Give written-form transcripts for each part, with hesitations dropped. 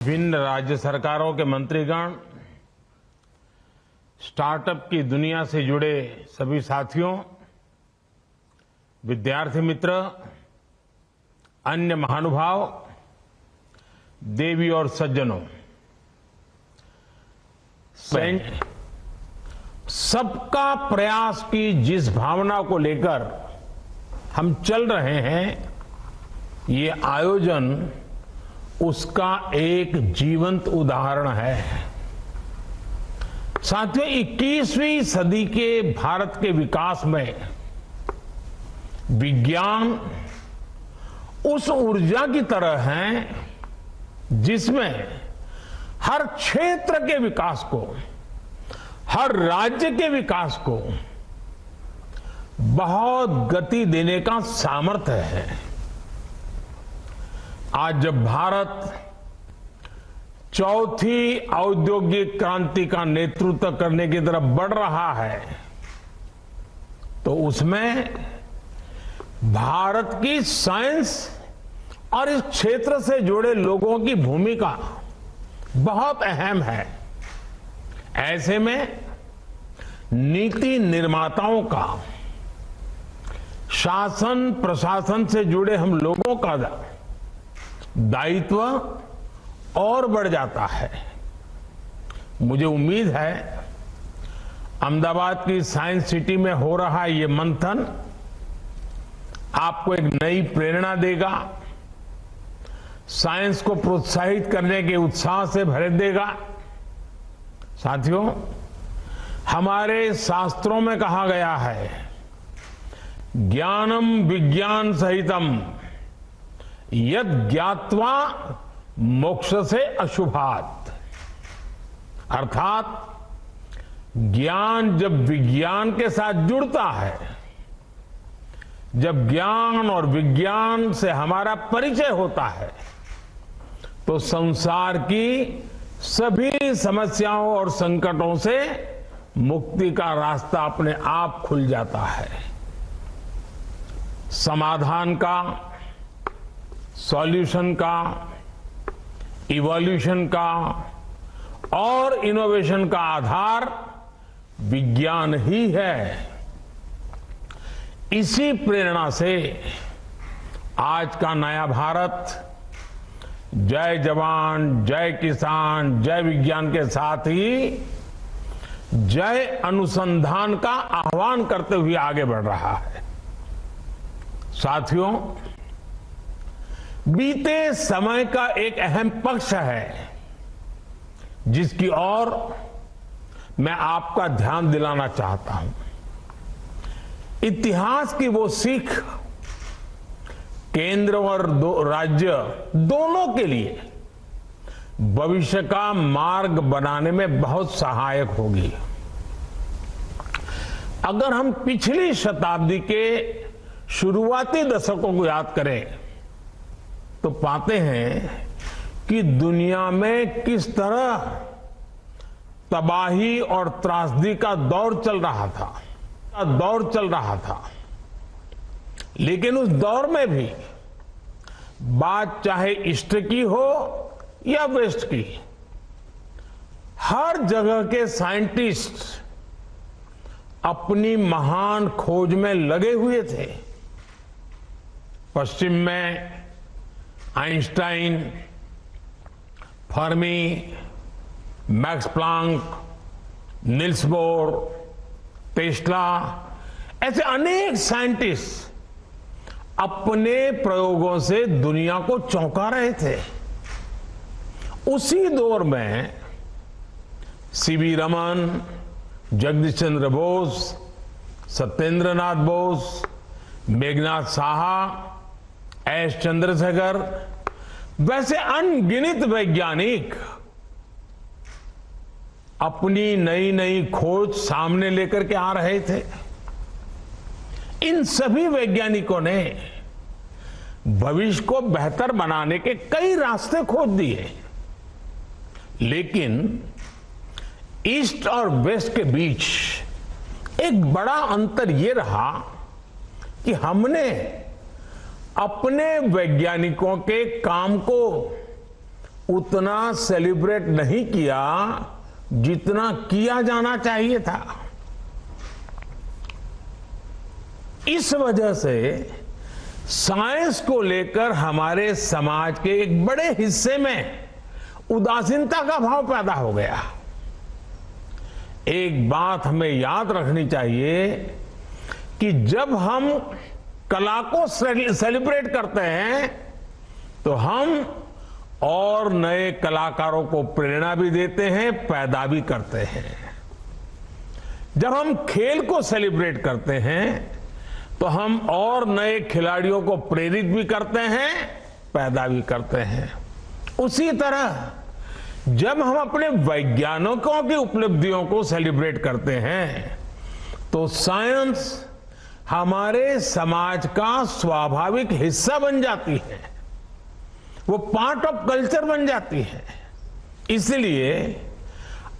विभिन्न राज्य सरकारों के मंत्रीगण, स्टार्टअप की दुनिया से जुड़े सभी साथियों, विद्यार्थी मित्र, अन्य महानुभाव, देवी और सज्जनों, सबका प्रयास की जिस भावना को लेकर हम चल रहे हैं, ये आयोजन उसका एक जीवंत उदाहरण है। साथियों, 21वीं सदी के भारत के विकास में विज्ञान उस ऊर्जा की तरह है जिसमें हर क्षेत्र के विकास को, हर राज्य के विकास को बहुत गति देने का सामर्थ्य है। आज जब भारत चौथी औद्योगिक क्रांति का नेतृत्व करने की तरफ बढ़ रहा है, तो उसमें भारत की साइंस और इस क्षेत्र से जुड़े लोगों की भूमिका बहुत अहम है। ऐसे में नीति निर्माताओं का, शासन प्रशासन से जुड़े हम लोगों का दायित्व और बढ़ जाता है। मुझे उम्मीद है अहमदाबाद की साइंस सिटी में हो रहा ये मंथन आपको एक नई प्रेरणा देगा, साइंस को प्रोत्साहित करने के उत्साह से भर देगा। साथियों, हमारे शास्त्रों में कहा गया है, ज्ञानम विज्ञान सहितम यद ज्ञात्वा मोक्ष से अशुभात। अर्थात ज्ञान जब विज्ञान के साथ जुड़ता है, जब ज्ञान और विज्ञान से हमारा परिचय होता है, तो संसार की सभी समस्याओं और संकटों से मुक्ति का रास्ता अपने आप खुल जाता है। समाधान का, सॉल्यूशन का, इवोल्यूशन का और इनोवेशन का आधार विज्ञान ही है। इसी प्रेरणा से आज का नया भारत जय जवान, जय किसान, जय विज्ञान के साथ ही जय अनुसंधान का आह्वान करते हुए आगे बढ़ रहा है। साथियों, बीते समय का एक अहम पक्ष है जिसकी ओर मैं आपका ध्यान दिलाना चाहता हूं। इतिहास की वो सीख केंद्र और राज्य दोनों के लिए भविष्य का मार्ग बनाने में बहुत सहायक होगी। अगर हम पिछली शताब्दी के शुरुआती दशकों को याद करें तो पाते हैं कि दुनिया में किस तरह तबाही और त्रासदी का दौर चल रहा था। लेकिन उस दौर में भी बात चाहे ईस्ट की हो या वेस्ट की, हर जगह के साइंटिस्ट अपनी महान खोज में लगे हुए थे। पश्चिम में Einstein, Fermi, max Planck, Nils bore, Tesla, ऐसे अनेक साइंटिस्ट अपने प्रयोगों से दुनिया को चौंका रहे थे। उसी दौर में सीवी रमन, जगदीश चंद्र बोस, सत्येंद्र नाथ बोस, मेघनाथ साहा, एस चंद्रशेखर, वैसे अनगिनत वैज्ञानिक अपनी नई नई खोज सामने लेकर के आ रहे थे। इन सभी वैज्ञानिकों ने भविष्य को बेहतर बनाने के कई रास्ते खोज दिए, लेकिन ईस्ट और वेस्ट के बीच एक बड़ा अंतर ये रहा कि हमने अपने वैज्ञानिकों के काम को उतना सेलिब्रेट नहीं किया जितना किया जाना चाहिए था। इस वजह से साइंस को लेकर हमारे समाज के एक बड़े हिस्से में उदासीनता का भाव पैदा हो गया। एक बात हमें याद रखनी चाहिए कि जब हम कला को सेलिब्रेट करते हैं तो हम और नए कलाकारों को प्रेरणा भी देते हैं, पैदा भी करते हैं। जब हम खेल को सेलिब्रेट करते हैं तो हम और नए खिलाड़ियों को प्रेरित भी करते हैं, पैदा भी करते हैं। उसी तरह जब हम अपने वैज्ञानिकों की उपलब्धियों को सेलिब्रेट करते हैं तो साइंस हमारे समाज का स्वाभाविक हिस्सा बन जाती है, वो पार्ट ऑफ कल्चर बन जाती है। इसलिए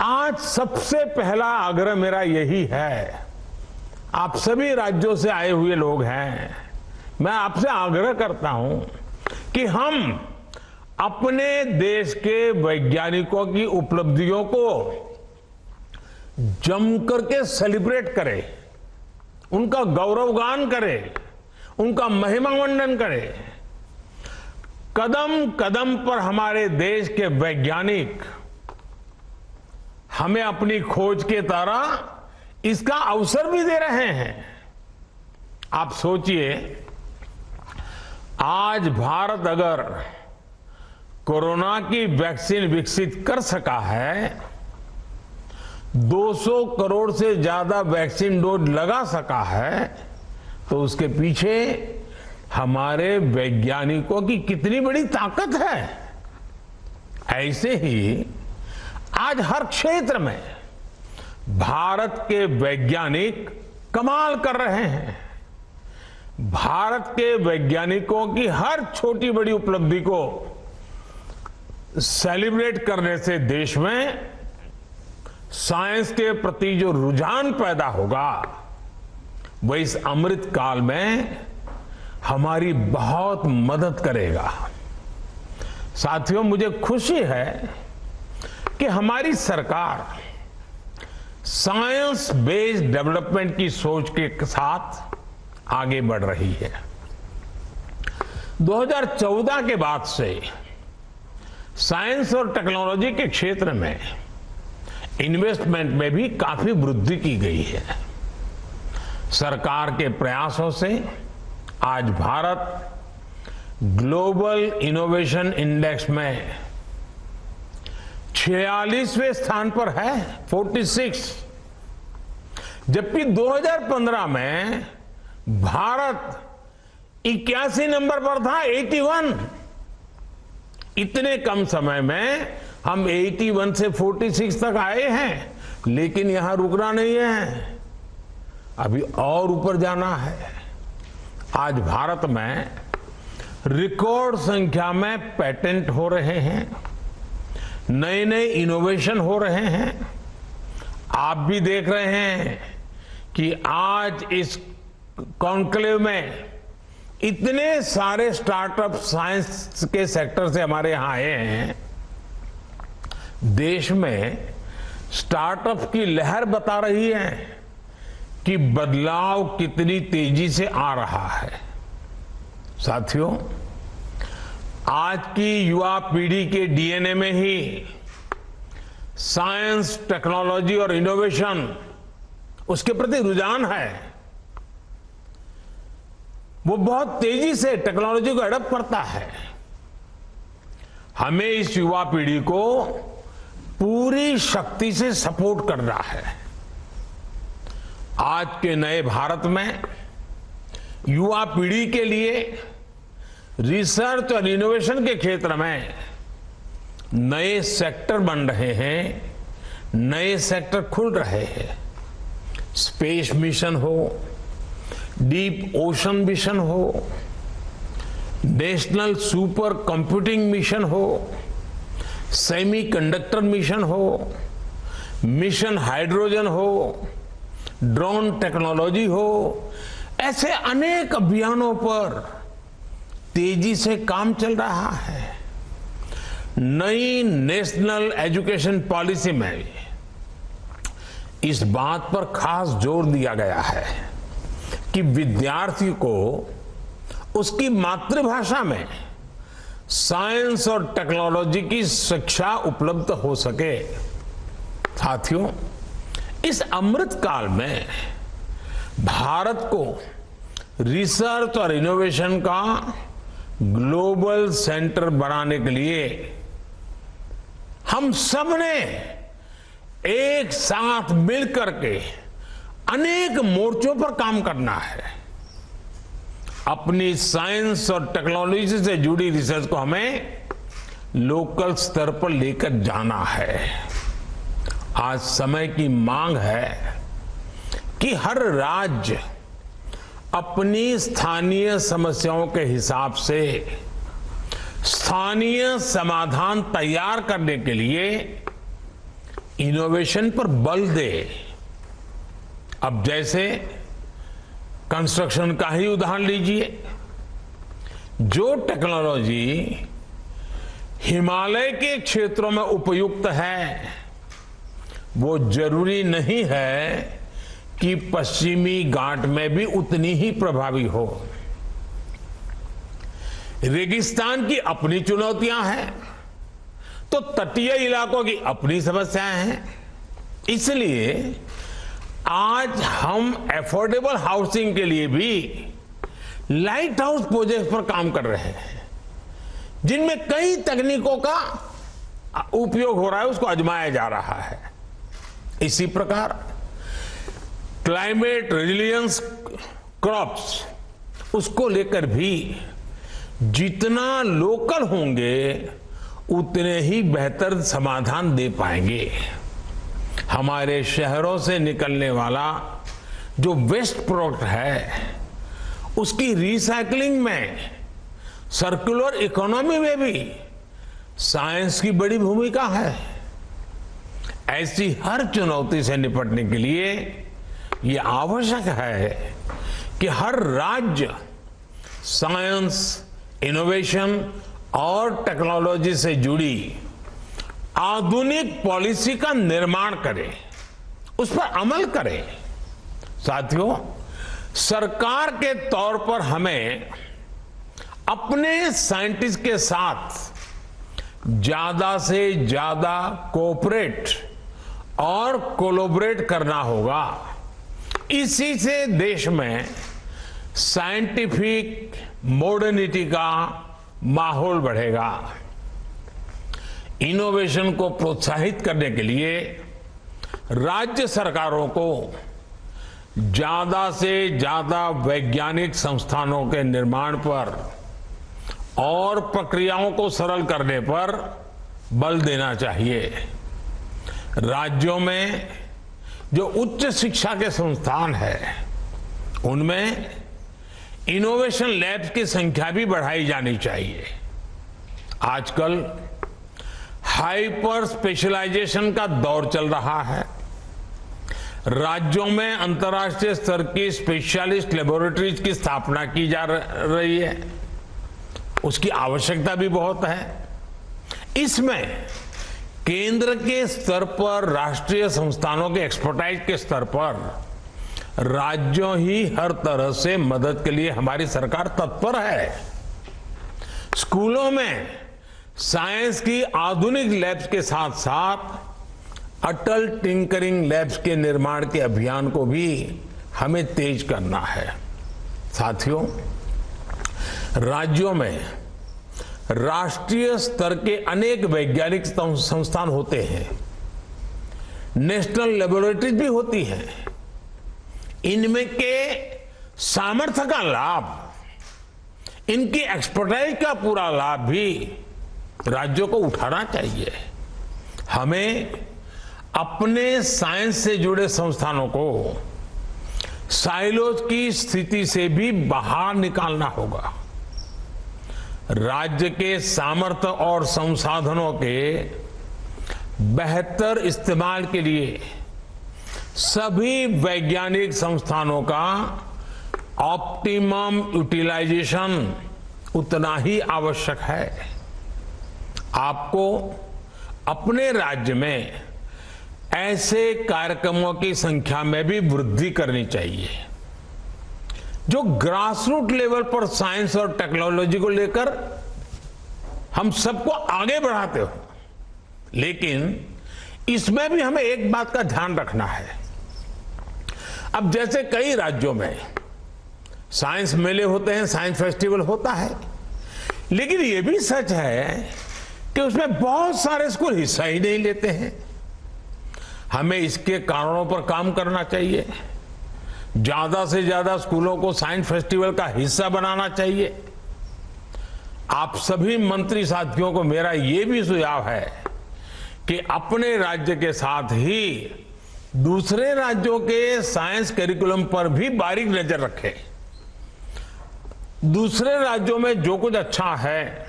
आज सबसे पहला आग्रह मेरा यही है, आप सभी राज्यों से आए हुए लोग हैं, मैं आपसे आग्रह करता हूं कि हम अपने देश के वैज्ञानिकों की उपलब्धियों को जमकर के सेलिब्रेट करें, उनका गौरवगान करें, उनका महिमा मंडन करें। कदम कदम पर हमारे देश के वैज्ञानिक हमें अपनी खोज के द्वारा इसका अवसर भी दे रहे हैं। आप सोचिए, आज भारत अगर कोरोना की वैक्सीन विकसित कर सका है, 200 करोड़ से ज्यादा वैक्सीन डोज लगा सका है, तो उसके पीछे हमारे वैज्ञानिकों की कितनी बड़ी ताकत है। ऐसे ही आज हर क्षेत्र में भारत के वैज्ञानिक कमाल कर रहे हैं। भारत के वैज्ञानिकों की हर छोटी बड़ी उपलब्धि को सेलिब्रेट करने से देश में साइंस के प्रति जो रुझान पैदा होगा वह इस अमृत काल में हमारी बहुत मदद करेगा। साथियों, मुझे खुशी है कि हमारी सरकार साइंस बेस्ड डेवलपमेंट की सोच के साथ आगे बढ़ रही है। 2014 के बाद से साइंस और टेक्नोलॉजी के क्षेत्र में इन्वेस्टमेंट में भी काफी वृद्धि की गई है। सरकार के प्रयासों से आज भारत ग्लोबल इनोवेशन इंडेक्स में 46वें स्थान पर है, 46। जबकि 2015 में भारत 81 नंबर पर था, 81। इतने कम समय में हम 81 से 46 तक आए हैं, लेकिन यहां रुकना नहीं है, अभी और ऊपर जाना है। आज भारत में रिकॉर्ड संख्या में पेटेंट हो रहे हैं, नए नए इनोवेशन हो रहे हैं। आप भी देख रहे हैं कि आज इस कॉन्क्लेव में इतने सारे स्टार्टअप साइंस के सेक्टर से हमारे यहां आए हैं। देश में स्टार्टअप की लहर बता रही है कि बदलाव कितनी तेजी से आ रहा है। साथियों, आज की युवा पीढ़ी के डीएनए में ही साइंस, टेक्नोलॉजी और इनोवेशन, उसके प्रति रुझान है। वो बहुत तेजी से टेक्नोलॉजी को एडॉप्ट करता है। हमें इस युवा पीढ़ी को पूरी शक्ति से सपोर्ट करना है। आज के नए भारत में युवा पीढ़ी के लिए रिसर्च और इनोवेशन के क्षेत्र में नए सेक्टर बन रहे हैं, नए सेक्टर खुल रहे हैं। स्पेस मिशन हो, डीप ओशन मिशन हो, नेशनल सुपर कंप्यूटिंग मिशन हो, सेमीकंडक्टर मिशन हो, मिशन हाइड्रोजन हो, ड्रोन टेक्नोलॉजी हो, ऐसे अनेक अभियानों पर तेजी से काम चल रहा है। नई नेशनल एजुकेशन पॉलिसी में इस बात पर खास जोर दिया गया है कि विद्यार्थी को उसकी मातृभाषा में साइंस और टेक्नोलॉजी की शिक्षा उपलब्ध हो सके। साथियों, इस अमृत काल में भारत को रिसर्च और इनोवेशन का ग्लोबल सेंटर बनाने के लिए हम सब ने एक साथ मिलकर के अनेक मोर्चों पर काम करना है। अपनी साइंस और टेक्नोलॉजी से जुड़ी रिसर्च को हमें लोकल स्तर पर लेकर जाना है। आज समय की मांग है कि हर राज्य अपनी स्थानीय समस्याओं के हिसाब से स्थानीय समाधान तैयार करने के लिए इनोवेशन पर बल दे। अब जैसे कंस्ट्रक्शन का ही उदाहरण लीजिए, जो टेक्नोलॉजी हिमालय के क्षेत्रों में उपयुक्त है वो जरूरी नहीं है कि पश्चिमी घाट में भी उतनी ही प्रभावी हो। रेगिस्तान की अपनी चुनौतियां हैं तो तटीय इलाकों की अपनी समस्याएं हैं। इसलिए आज हम अफोर्डेबल हाउसिंग के लिए भी लाइट हाउस प्रोजेक्ट पर काम कर रहे हैं, जिनमें कई तकनीकों का उपयोग हो रहा है, उसको आजमाया जा रहा है। इसी प्रकार क्लाइमेट रेजिलियंस क्रॉप्स, उसको लेकर भी जितना लोकल होंगे उतने ही बेहतर समाधान दे पाएंगे। हमारे शहरों से निकलने वाला जो वेस्ट प्रोडक्ट है उसकी रिसाइकलिंग में, सर्कुलर इकोनॉमी में भी साइंस की बड़ी भूमिका है। ऐसी हर चुनौती से निपटने के लिए ये आवश्यक है कि हर राज्य साइंस, इनोवेशन और टेक्नोलॉजी से जुड़ी आधुनिक पॉलिसी का निर्माण करे, उस पर अमल करे। साथियों, सरकार के तौर पर हमें अपने साइंटिस्ट के साथ ज्यादा से ज्यादा कोऑपरेट और कोलैबोरेट करना होगा। इसी से देश में साइंटिफिक मॉडर्निटी का माहौल बढ़ेगा। इनोवेशन को प्रोत्साहित करने के लिए राज्य सरकारों को ज्यादा से ज्यादा वैज्ञानिक संस्थानों के निर्माण पर और प्रक्रियाओं को सरल करने पर बल देना चाहिए। राज्यों में जो उच्च शिक्षा के संस्थान है उनमें इनोवेशन लैब्स की संख्या भी बढ़ाई जानी चाहिए। आजकल हाइपर स्पेशलाइजेशन का दौर चल रहा है। राज्यों में अंतर्राष्ट्रीय स्तर की स्पेशलिस्ट लेबोरेटरीज की स्थापना की जा रही है, उसकी आवश्यकता भी बहुत है। इसमें केंद्र के स्तर पर, राष्ट्रीय संस्थानों के एक्सपर्टाइज के स्तर पर राज्यों ही हर तरह से मदद के लिए हमारी सरकार तत्पर है। स्कूलों में साइंस की आधुनिक लैब्स के साथ साथ अटल टिंकरिंग लैब्स के निर्माण के अभियान को भी हमें तेज करना है। साथियों, राज्यों में राष्ट्रीय स्तर के अनेक वैज्ञानिक संस्थान होते हैं, नेशनल लेबोरेटरीज भी होती हैं। इनमें के सामर्थ्य का लाभ, इनकी एक्सपर्टाइज का पूरा लाभ भी राज्यों को उठाना चाहिए। हमें अपने साइंस से जुड़े संस्थानों को साइलोज की स्थिति से भी बाहर निकालना होगा। राज्य के सामर्थ्य और संसाधनों के बेहतर इस्तेमाल के लिए सभी वैज्ञानिक संस्थानों का ऑप्टिमम यूटिलाइजेशन उतना ही आवश्यक है। आपको अपने राज्य में ऐसे कार्यक्रमों की संख्या में भी वृद्धि करनी चाहिए जो ग्रासरूट लेवल पर साइंस और टेक्नोलॉजी को लेकर हम सबको आगे बढ़ाते हो। लेकिन इसमें भी हमें एक बात का ध्यान रखना है। अब जैसे कई राज्यों में साइंस मेले होते हैं, साइंस फेस्टिवल होता है, लेकिन यह भी सच है कि उसमें बहुत सारे स्कूल हिस्सा ही नहीं लेते हैं। हमें इसके कारणों पर काम करना चाहिए। ज्यादा से ज्यादा स्कूलों को साइंस फेस्टिवल का हिस्सा बनाना चाहिए। आप सभी मंत्री साथियों को मेरा यह भी सुझाव है कि अपने राज्य के साथ ही दूसरे राज्यों के साइंस करिकुलम पर भी बारीक नजर रखें। दूसरे राज्यों में जो कुछ अच्छा है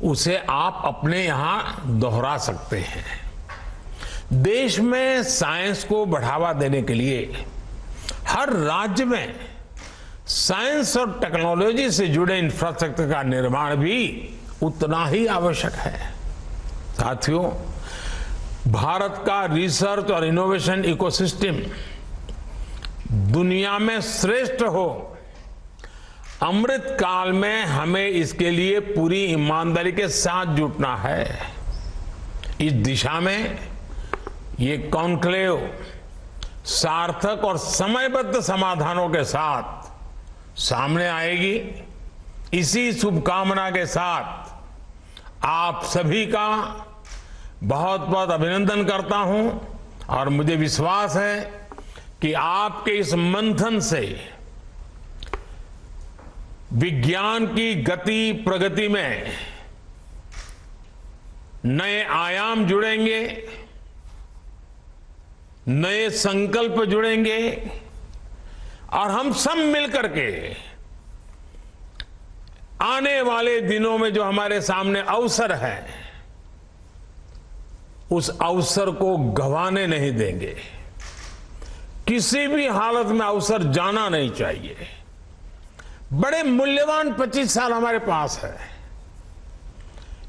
उसे आप अपने यहां दोहरा सकते हैं। देश में साइंस को बढ़ावा देने के लिए हर राज्य में साइंस और टेक्नोलॉजी से जुड़े इंफ्रास्ट्रक्चर का निर्माण भी उतना ही आवश्यक है। साथियों, भारत का रिसर्च और इनोवेशन इकोसिस्टम दुनिया में श्रेष्ठ हो, अमृत काल में हमें इसके लिए पूरी ईमानदारी के साथ जुटना है। इस दिशा में ये कॉन्क्लेव सार्थक और समयबद्ध समाधानों के साथ सामने आएगी। इसी शुभकामना के साथ आप सभी का बहुत बहुत अभिनंदन करता हूं और मुझे विश्वास है कि आपके इस मंथन से विज्ञान की गति प्रगति में नए आयाम जुड़ेंगे, नए संकल्प जुड़ेंगे और हम सब मिलकर के आने वाले दिनों में जो हमारे सामने अवसर है उस अवसर को गंवाने नहीं देंगे। किसी भी हालत में अवसर जाना नहीं चाहिए। बड़े मूल्यवान 25 साल हमारे पास है।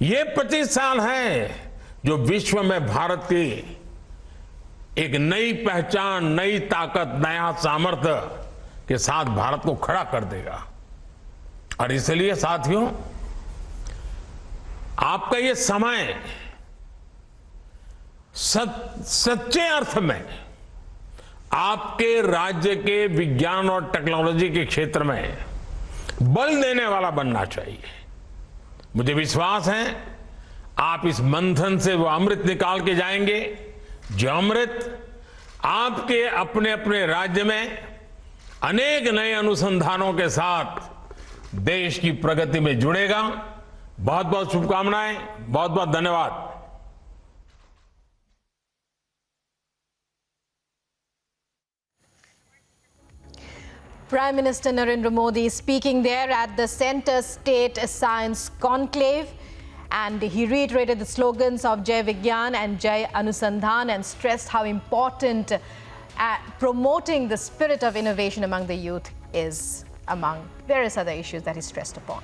ये 25 साल हैं जो विश्व में भारत की एक नई पहचान, नई ताकत, नया सामर्थ्य के साथ भारत को खड़ा कर देगा। और इसलिए साथियों, आपका ये समय सच्चे अर्थ में आपके राज्य के विज्ञान और टेक्नोलॉजी के क्षेत्र में बल देने वाला बनना चाहिए। मुझे विश्वास है आप इस मंथन से वो अमृत निकाल के जाएंगे जो अमृत आपके अपने अपने राज्य में अनेक नए अनुसंधानों के साथ देश की प्रगति में जुड़ेगा। बहुत बहुत शुभकामनाएं, बहुत बहुत धन्यवाद। Prime Minister Narendra Modi speaking there at the Center State Science Conclave, and he reiterated the slogans of Jai Vigyan and Jai Anusandhan and stressed how important promoting the spirit of innovation among the youth is, among various other issues that he stressed upon.